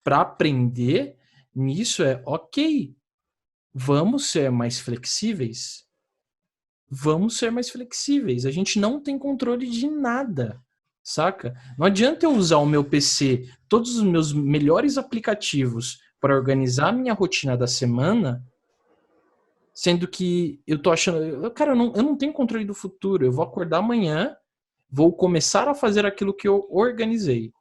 para aprender nisso é, ok, vamos ser mais flexíveis. Vamos ser mais flexíveis. A gente não tem controle de nada, saca? Não adianta eu usar o meu PC, todos os meus melhores aplicativos para organizar a minha rotina da semana, sendo que eu tô achando, cara, eu não tenho controle do futuro. Eu vou acordar amanhã, vou começar a fazer aquilo que eu organizei.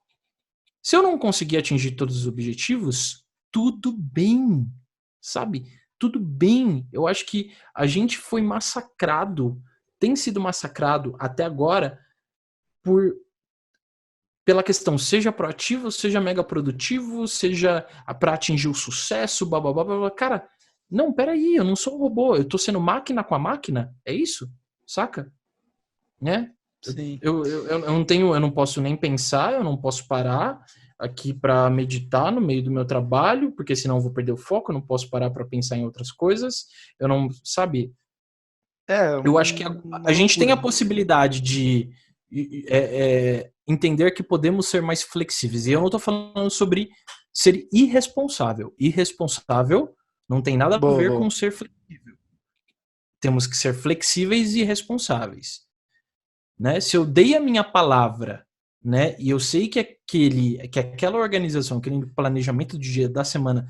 Se eu não conseguir atingir todos os objetivos, tudo bem, sabe? Tudo bem. Eu acho que a gente foi massacrado, tem sido massacrado até agora por pela questão seja proativo, seja mega produtivo, seja para atingir o sucesso, blá, blá, blá, blá. Cara, não, peraí, eu não sou um robô, eu tô sendo máquina com a máquina, é isso? Saca? Né? Sim. Eu não tenho, eu não posso nem pensar, eu não posso parar aqui para meditar no meio do meu trabalho, porque senão eu vou perder o foco, eu não posso parar para pensar em outras coisas. Eu não, sabe? Eu acho que uma a gente tem a loucura. possibilidade de entender que podemos ser mais flexíveis. E eu não estou falando sobre ser irresponsável. Irresponsável não tem nada a Boa, ver com boa. ser flexível. Temos que ser flexíveis e responsáveis. Né? Se eu dei a minha palavra, né, e eu sei que aquela organização, aquele planejamento do dia da semana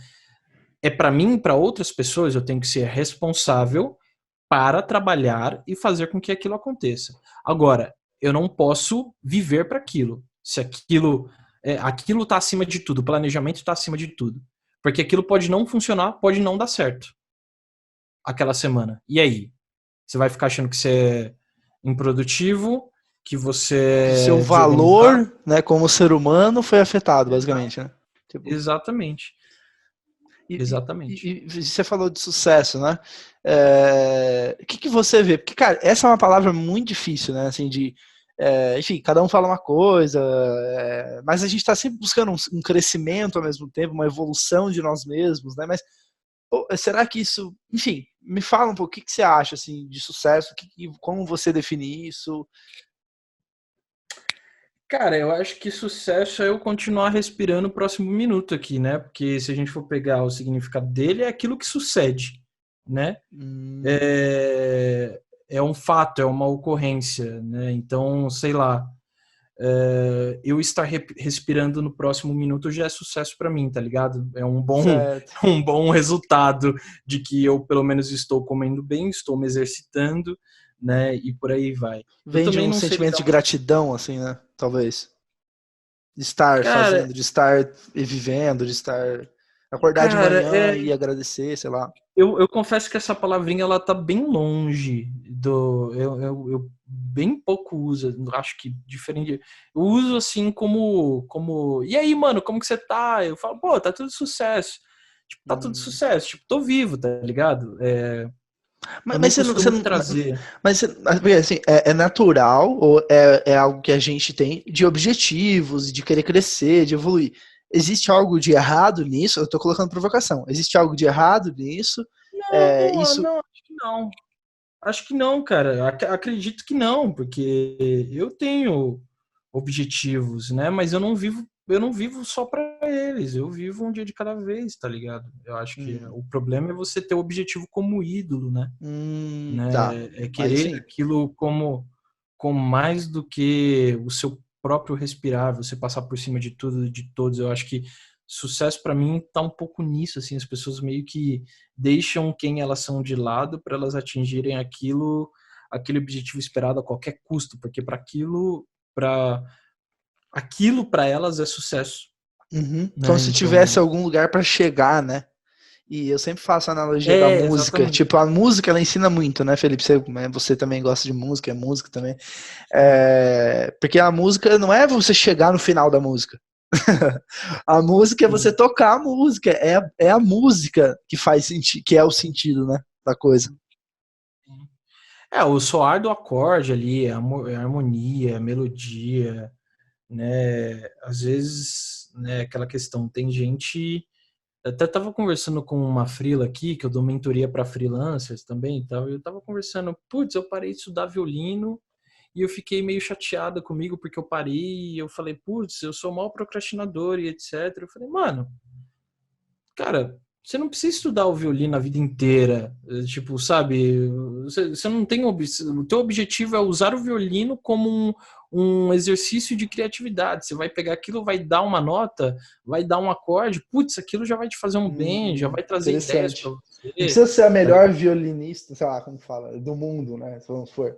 é para mim e para outras pessoas, eu tenho que ser responsável para trabalhar e fazer com que aquilo aconteça. Agora, eu não posso viver para aquilo. Se aquilo está acima de tudo, o planejamento está acima de tudo. Porque aquilo pode não funcionar, pode não dar certo aquela semana. E aí? Você vai ficar achando que você é improdutivo, que Que o você seu é desorganizado? valor, né, como ser humano foi afetado, basicamente, né? Tipo, Exatamente. e, Exatamente. e você falou de sucesso, né? O que você vê? Porque, cara, essa é uma palavra muito difícil, né? Assim, enfim, cada um fala uma coisa, mas a gente está sempre buscando um crescimento ao mesmo tempo, uma evolução de nós mesmos, né? Mas pô, será que isso, enfim, me fala um pouco o que você acha assim de sucesso, como você define isso? Cara, eu acho que sucesso é eu continuar respirando o próximo minuto aqui, né? Porque se a gente for pegar o significado dele, é aquilo que sucede, né? Hum, É um fato, é uma ocorrência, né? Então, sei lá, eu estar respirando no próximo minuto já é sucesso para mim, tá ligado? É um bom, certo. um bom resultado de que eu pelo menos estou comendo bem, estou me exercitando, né? E por aí vai. Eu Vem de também um não sei sentimento lidar de muito. gratidão, assim, né? Talvez. De estar Cara, fazendo, de estar vivendo, de estar. Acordar de cara, manhã e agradecer, sei lá. eu confesso que essa palavrinha ela tá bem longe do. Eu bem pouco uso, acho que diferente. Eu uso assim como. E aí, mano, como que você tá? Eu falo, pô, tá tudo sucesso. Tipo, tá tudo Hum. sucesso. Tipo, tô vivo, tá ligado? Mas, Eu não mas, você não, você costumo não- trazer. porque, assim, é natural ou é algo que a gente tem de objetivos, de querer crescer, de evoluir. Existe algo de errado nisso? Eu tô colocando provocação. Existe algo de errado nisso? Isso. Não, acho que não. Acho que não, cara. Acredito que não, porque eu tenho objetivos, né? Mas eu não vivo só para eles. Eu vivo um dia de cada vez, tá ligado? Eu acho que Hum, o problema é você ter o objetivo como ídolo, tá. né? É Aí querer sim. aquilo como mais do que o seu próprio respirar, você passar por cima de tudo, e de todos. Eu acho que sucesso para mim tá um pouco nisso, assim, as pessoas meio que deixam quem elas são de lado para elas atingirem aquele objetivo esperado a qualquer custo, porque para aquilo para elas é sucesso, Uhum. Como né? se tivesse Então, algum lugar para chegar, né? E eu sempre faço a analogia da música. exatamente. Tipo, a música ela ensina muito, né, Felipe? Você também gosta de música, é música também. Porque a música não é você chegar no final da música. A música é você Sim. tocar a música. É a música que faz sentido, que é o sentido, né, da coisa. O soar do acorde ali, a harmonia, a melodia, né? Às vezes, né, aquela questão, tem gente. Eu até tava conversando com uma freela aqui, que eu dou mentoria para freelancers também e tal. E eu tava conversando, putz, eu parei de estudar violino e eu fiquei meio chateada comigo porque eu parei e eu falei, putz, eu sou mal procrastinador e etc. Eu falei, mano, cara, você não precisa estudar o violino a vida inteira. Tipo, sabe? Você não tem. O teu objetivo é usar o violino como um exercício de criatividade. Você vai pegar aquilo, vai dar uma nota, vai dar um acorde, putz, aquilo já vai te fazer um bem, já vai trazer ideias para Interessante. Não você. precisa ser a Tá melhor ligado? violinista, sei lá como fala, do mundo, né? Se vamos for.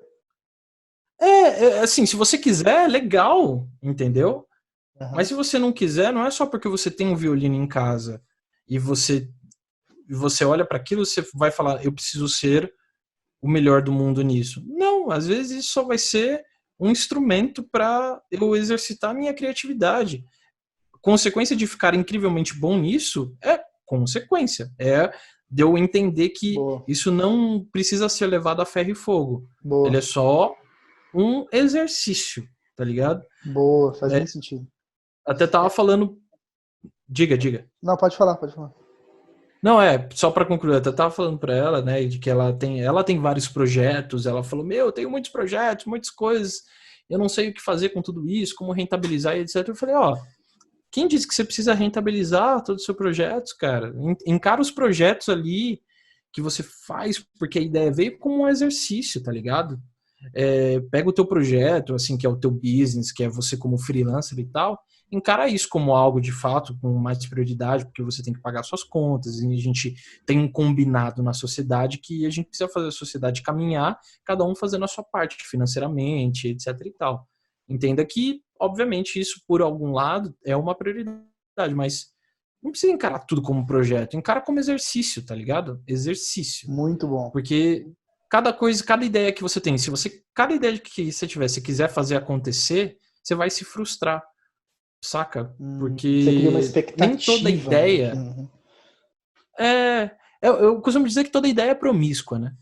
Assim, se você quiser, legal, entendeu? Mas Aham. se você não quiser, não é só porque você tem um violino em casa e você olha para aquilo, você vai falar, eu preciso ser o melhor do mundo nisso. Não, às vezes isso só vai ser um instrumento para eu exercitar a minha criatividade. Consequência de ficar incrivelmente bom nisso é consequência. É de eu entender que Boa, isso não precisa ser levado a ferro e fogo. Ele é boa, só um exercício, tá ligado? boa, faz É, muito sentido. até tava falando. Diga, diga. Não, pode falar, pode falar. Não, só para concluir, eu até tava falando para ela, né, de que ela tem vários projetos, ela falou, eu tenho muitos projetos, muitas coisas, eu não sei o que fazer com tudo isso, como rentabilizar e etc. Eu falei, quem disse que você precisa rentabilizar todos os seus projetos, cara? Encara os projetos ali que você faz, porque a ideia veio como um exercício, tá ligado? Pega o teu projeto, assim, que é o teu business, que é você como freelancer e tal, encara isso como algo de fato com mais prioridade, porque você tem que pagar suas contas, e a gente tem um combinado na sociedade que a gente precisa fazer a sociedade caminhar, cada um fazendo a sua parte financeiramente, etc e tal. Entenda que, obviamente, isso por algum lado é uma prioridade, mas não precisa encarar tudo como projeto, encara como exercício, tá ligado? Exercício. Muito bom. Porque cada coisa, cada ideia que você tem, cada ideia que você tiver, se quiser fazer acontecer, você vai se frustrar, saca? Você cria uma Porque nem toda expectativa, né? ideia é. Eu costumo dizer que toda ideia é promíscua, né?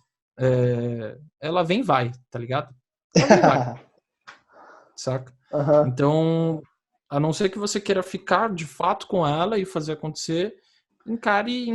Ela vem e vai, tá ligado? Ela vem e vai, saca? Uhum. Então, a não ser que você queira ficar de fato com ela e fazer acontecer, encare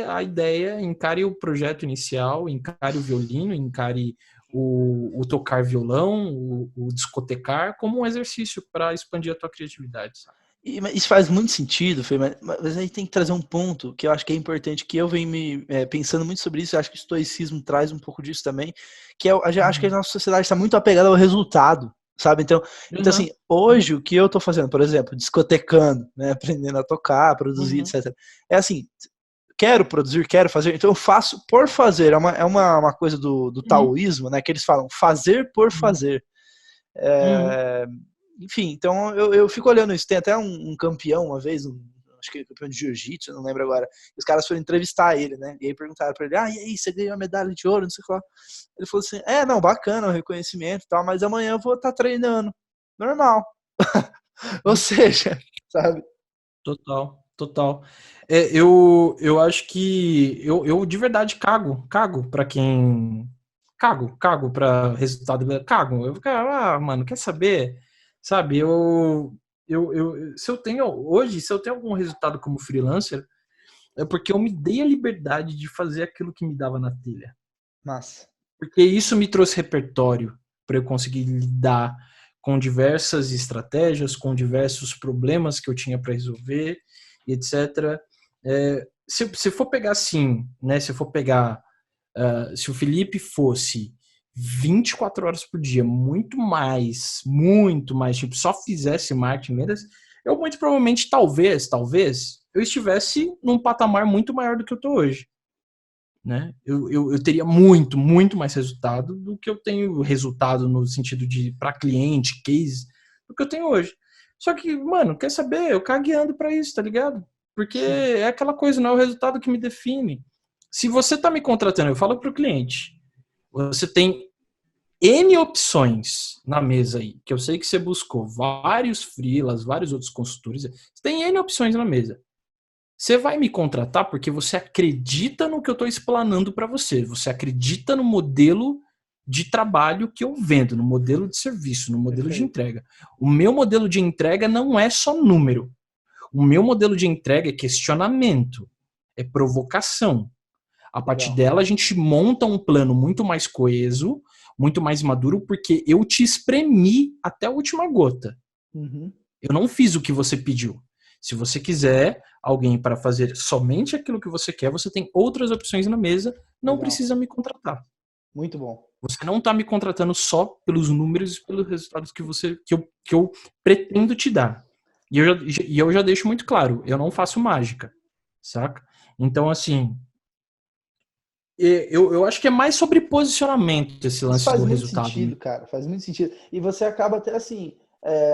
a ideia, encare o projeto inicial, encare o violino, encare o tocar violão, o discotecar como um exercício para expandir a tua criatividade, sabe? Isso faz muito sentido, Fê, mas a gente tem que trazer um ponto que eu acho que é importante, que eu venho pensando muito sobre isso, eu acho que o estoicismo traz um pouco disso também, que acho que a nossa sociedade está muito apegada ao resultado, sabe? Então Uhum, assim, hoje o que eu estou fazendo, por exemplo, discotecando, né, aprendendo a tocar, produzir, uhum, etc. É assim, quero produzir, quero fazer, então eu faço por fazer, uma coisa do uhum, taoísmo, né, que eles falam, fazer por uhum, fazer. uhum, Enfim, então eu fico olhando isso. Tem até um campeão uma vez, acho que é campeão de jiu-jitsu, não lembro agora. Os caras foram entrevistar ele, né? E aí perguntaram pra ele: e aí, você ganhou a medalha de ouro? Não sei o que lá. Ele falou assim: não, bacana o reconhecimento e tal, mas amanhã eu vou estar treinando. Normal. Ou uhum. seja, sabe? Total, total. Eu acho que eu de verdade cago para quem cago para resultado, cago. Mano, quer saber? Sabe, se eu tenho algum resultado como freelancer, é porque eu me dei a liberdade de fazer aquilo que me dava na telha. Massa. Porque isso me trouxe repertório para eu conseguir lidar com diversas estratégias, com diversos problemas que eu tinha para resolver, etc. Se for pegar assim, né? Se for pegar, se o Felipe fosse 24 horas por dia, muito mais, tipo, só fizesse marketing vendas, eu muito provavelmente, talvez, eu estivesse num patamar muito maior do que eu estou hoje, né? Eu teria muito mais resultado do que eu tenho resultado no sentido de para cliente, case, do que eu tenho hoje. Só que, mano, quer saber? Eu cagueando para isso, tá ligado? Porque é aquela coisa, não é o resultado que me define. Se você tá me contratando, eu falo pro cliente, você tem N opções na mesa aí, que eu sei que você buscou vários freelas, vários outros consultores, você tem N opções na mesa. Você vai me contratar porque você acredita no que eu estou explanando para você. Você acredita no modelo de trabalho que eu vendo, no modelo de serviço, no modelo de Perfeito. entrega. O meu modelo de entrega não é só número. O meu modelo de entrega é questionamento, é provocação. A partir Legal. dela, a gente monta um plano muito mais coeso, muito mais maduro, porque eu te espremi até a última gota. Uhum. Eu não fiz o que você pediu. Se você quiser alguém para fazer somente aquilo que você quer, você tem outras opções na mesa, não Legal. precisa me contratar. Muito bom. Você não está me contratando só pelos números e pelos resultados que eu pretendo te dar. E eu já deixo muito claro, eu não faço mágica, saca? Então, assim, eu acho que é mais sobre posicionamento esse Isso lance faz do muito resultado. sentido, cara. Faz muito sentido. E você acaba até assim,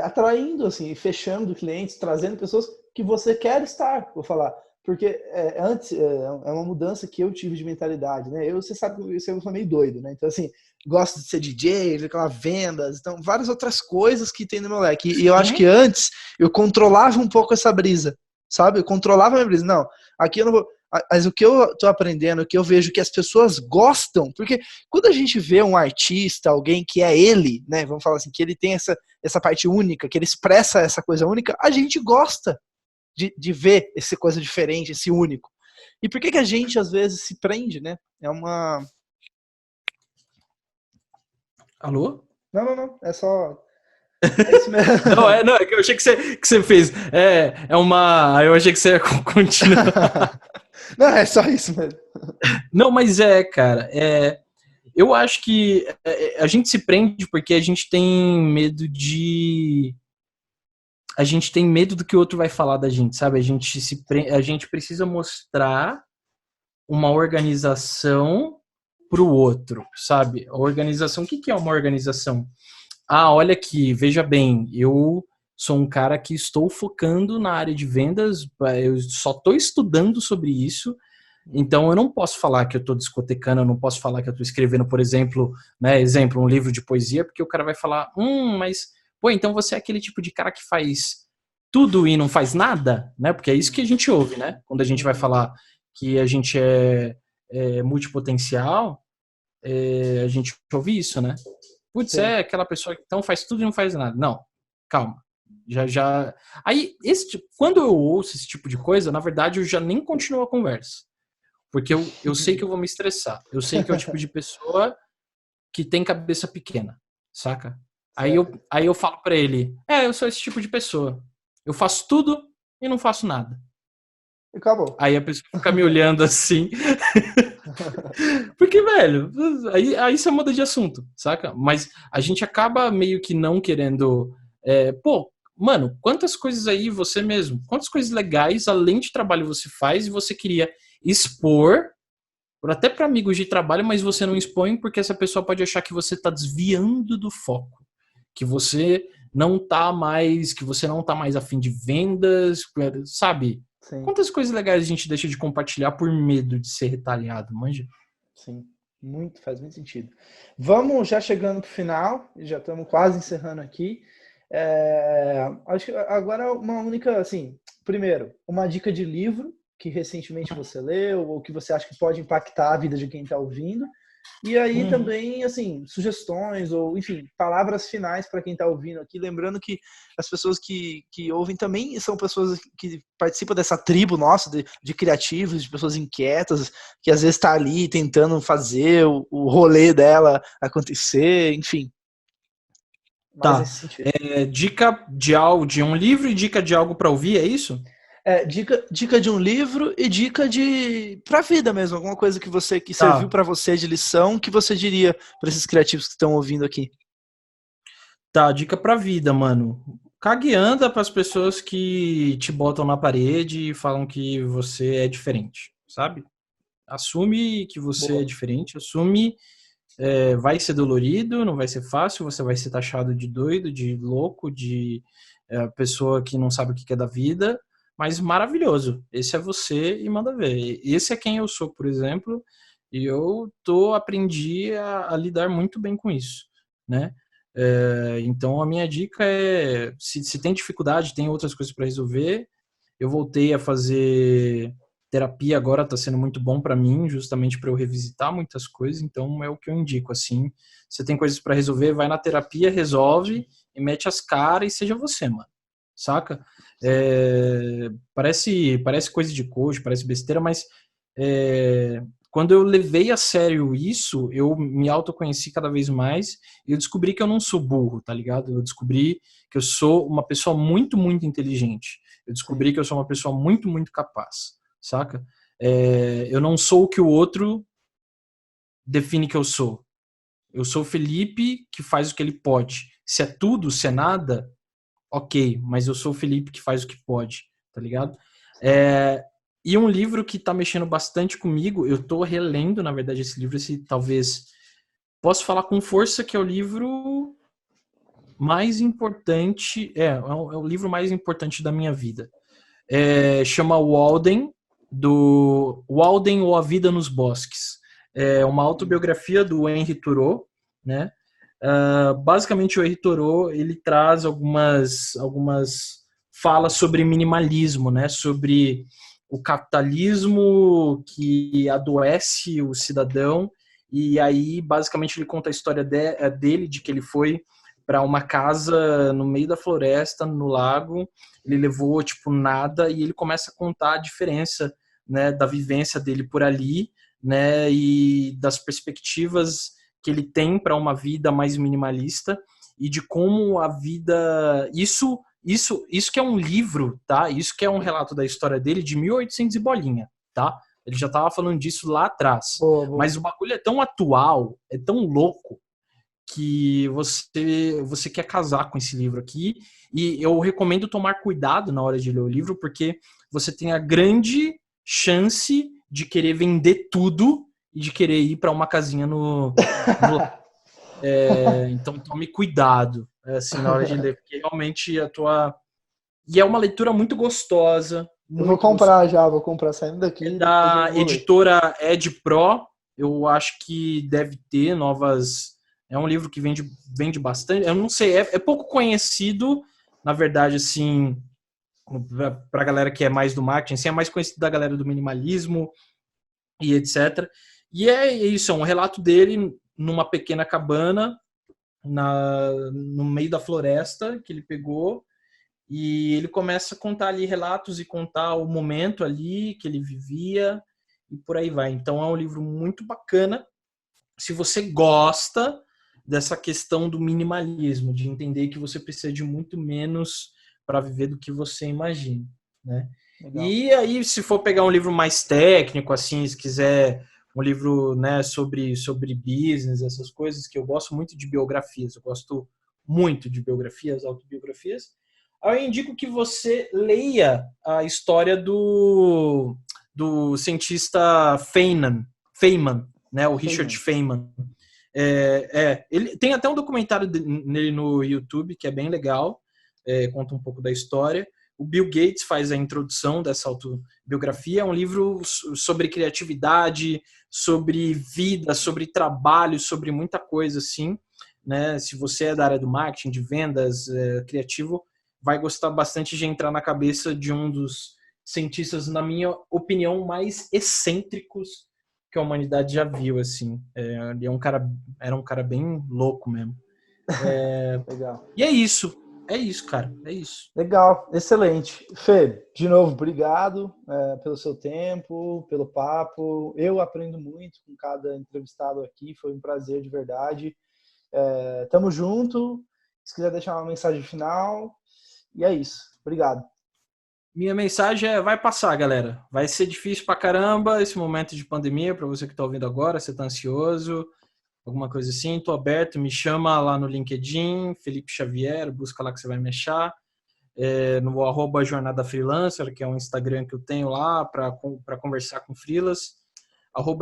atraindo, assim, fechando clientes, trazendo pessoas que você quer estar, vou falar. Porque antes é uma mudança que eu tive de mentalidade, né? Você sabe que eu sou meio doido, né? Então, assim, gosto de ser DJ, aquela vendas, então, várias outras coisas que tem no meu leque. E eu acho que Uhum. antes eu controlava um pouco essa brisa, sabe? Eu controlava a minha brisa. Não, aqui eu não vou. Mas o que eu tô aprendendo, o que eu vejo que as pessoas gostam, porque quando a gente vê um artista, alguém que é ele, né, vamos falar assim, que ele tem essa parte única, que ele expressa essa coisa única, a gente gosta de ver essa coisa diferente, esse único. E por que que a gente, às vezes, se prende, né? É uma... Alô? Não. É só... É isso mesmo. Não, é que eu achei que você fez. É uma. Eu achei que você ia continuar. Não, é só isso mesmo. Não, mas cara. Eu acho que a gente se prende porque a gente tem medo de. A gente tem medo do que o outro vai falar da gente, sabe? A gente precisa mostrar uma organização pro outro, sabe? A organização, o que que é uma organização? Ah, olha aqui, veja bem, eu sou um cara que estou focando na área de vendas, eu só estou estudando sobre isso, então eu não posso falar que eu estou discotecando, eu não posso falar que eu estou escrevendo, por exemplo, né, exemplo, um livro de poesia, porque o cara vai falar, mas, pô, então você é aquele tipo de cara que faz tudo e não faz nada, né? Porque é isso que a gente ouve, né? Quando a gente vai falar que a gente é multipotencial, a gente ouve isso, né? Putz, Sim. é aquela pessoa que então faz tudo e não faz nada. Não, calma. Já. Aí, quando eu ouço esse tipo de coisa, na verdade, eu já nem continuo a conversa. Porque eu sei que eu vou me estressar. Eu sei que é o tipo de pessoa que tem cabeça pequena, saca? Certo. Aí eu falo pra ele: eu sou esse tipo de pessoa. Eu faço tudo e não faço nada. E acabou. Aí a pessoa fica me olhando assim. Porque, velho, aí você muda de assunto, saca? Mas a gente acaba meio que não querendo. Pô, mano, quantas coisas aí você mesmo, quantas coisas legais além de trabalho você faz e você queria expor, até para amigos de trabalho, mas você não expõe porque essa pessoa pode achar que você tá desviando do foco, que você não tá mais afim de vendas, sabe? Sim, Quantas coisas legais a gente deixa de compartilhar por medo de ser retaliado, manja? sim. Faz muito sentido. Vamos já chegando pro final, já estamos quase encerrando aqui. Acho que agora uma única, assim, primeiro, uma dica de livro que recentemente você leu ou que você acha que pode impactar a vida de quem está ouvindo. E aí Uhum. também, assim, sugestões ou, enfim, palavras finais para quem está ouvindo aqui. Lembrando que as pessoas que ouvem também são pessoas que participam dessa tribo nossa de criativos, de pessoas inquietas, que às vezes está ali tentando fazer o rolê dela acontecer, enfim. Mais Tá. nesse sentido. Dica de um livro e dica de algo para ouvir, é isso? Dica de um livro e dica de pra vida mesmo, alguma coisa que serviu Tá. para você de lição, que você diria para esses criativos que estão ouvindo aqui. Tá, dica pra vida, mano. Cague e anda pras pessoas que te botam na parede e falam que você é diferente, sabe? Assume que você é Boa. diferente, assume, vai ser dolorido, não vai ser fácil, você vai ser taxado de doido, de louco, de pessoa que não sabe o que é da vida, mas maravilhoso. Esse é você e manda ver. Esse é quem eu sou, por exemplo, e aprendi a lidar muito bem com isso, né? Então a minha dica é, se tem dificuldade, tem outras coisas para resolver. Eu voltei a fazer terapia agora, está sendo muito bom para mim, justamente para eu revisitar muitas coisas. Então é o que eu indico assim. Você tem coisas para resolver, vai na terapia, resolve e mete as caras e seja você, mano. Saca? Sim. Parece coisa de coach, parece besteira, mas quando eu levei a sério isso, eu me autoconheci cada vez mais e eu descobri que eu não sou burro, tá ligado? Eu descobri que eu sou uma pessoa muito, muito inteligente. Eu Sim. descobri que eu sou uma pessoa muito, muito capaz, saca? Eu não sou o que o outro define que eu sou. Eu sou o Felipe que faz o que ele pode. Se é tudo, se é nada, ok, mas eu sou o Felipe que faz o que pode, tá ligado? Sim. E um livro que tá mexendo bastante comigo, eu tô relendo, na verdade, esse livro, esse talvez posso falar com força que é o livro mais importante, é o livro mais importante da minha vida. Chama Walden ou A Vida nos Bosques. É uma autobiografia do Henry Thoreau, né? Basicamente o Henry Thoreau ele traz algumas falas sobre minimalismo, né? Sobre o capitalismo que adoece o cidadão e aí basicamente ele conta a história dele de que ele foi para uma casa no meio da floresta, no lago, ele levou tipo nada e ele começa a contar a diferença né, da vivência dele por ali, né, e das perspectivas que ele tem para uma vida mais minimalista e de como a vida... Isso que é um livro, tá? Isso que é um relato da história dele de 1800 e bolinha, tá? Ele já estava falando disso lá atrás. Boa, boa. Mas o bagulho é tão atual, é tão louco, que você quer casar com esse livro aqui. E eu recomendo tomar cuidado na hora de ler o livro, porque você tem a grande chance de querer vender tudo e de querer ir para uma casinha no então tome cuidado, assim, na hora de ler, porque realmente a tua... E é uma leitura muito gostosa. Eu vou comprar já, vou comprar saindo daqui. É da editora Ed Pro. Eu acho que deve ter novas... É um livro que vende bastante. Eu não sei, é pouco conhecido, na verdade, assim, para a galera que é mais do marketing, assim, é mais conhecido da galera do minimalismo e etc. E é isso, é um relato dele numa pequena cabana no meio da floresta que ele pegou, e ele começa a contar ali relatos e contar o momento ali que ele vivia e por aí vai. Então é um livro muito bacana se você gosta dessa questão do minimalismo, de entender que você precisa de muito menos para viver do que você imagina, né? Legal. E aí, se for pegar um livro mais técnico, assim, se quiser um livro, né, sobre business, essas coisas, que eu gosto muito de biografias, eu gosto muito de biografias, autobiografias, eu indico que você leia a história do cientista Feynman, né, o Richard Feynman. Ele tem até um documentário nele no YouTube que é bem legal, conta um pouco da história. O Bill Gates faz a introdução dessa autobiografia. É um livro sobre criatividade, sobre vida, sobre trabalho, sobre muita coisa assim, né? Se você é da área do marketing, de vendas, criativo, vai gostar bastante de entrar na cabeça de um dos cientistas, na minha opinião, mais excêntricos que a humanidade já viu, assim. Ele era um cara bem louco mesmo. Legal. E é isso, cara, é isso. Legal, excelente. Fê, de novo, obrigado pelo seu tempo, pelo papo. Eu aprendo muito com cada entrevistado aqui, foi um prazer de verdade. Tamo junto. Se quiser deixar uma mensagem final, e é isso. Obrigado. Minha mensagem vai passar, galera. Vai ser difícil pra caramba esse momento de pandemia, para você que tá ouvindo agora, você tá ansioso, alguma coisa assim, tô aberto, me chama lá no LinkedIn, Felipe Xavier, busca lá que você vai me achar, no @jornada freelancer, que é um Instagram que eu tenho lá para conversar com freelas,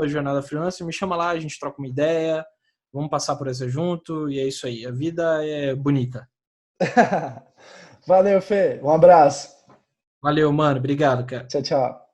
@jornada freelancer, me chama lá, a gente troca uma ideia, vamos passar por essa junto, e é isso aí, a vida é bonita. Valeu, Fê, um abraço. Valeu, mano, obrigado, cara. Tchau, tchau.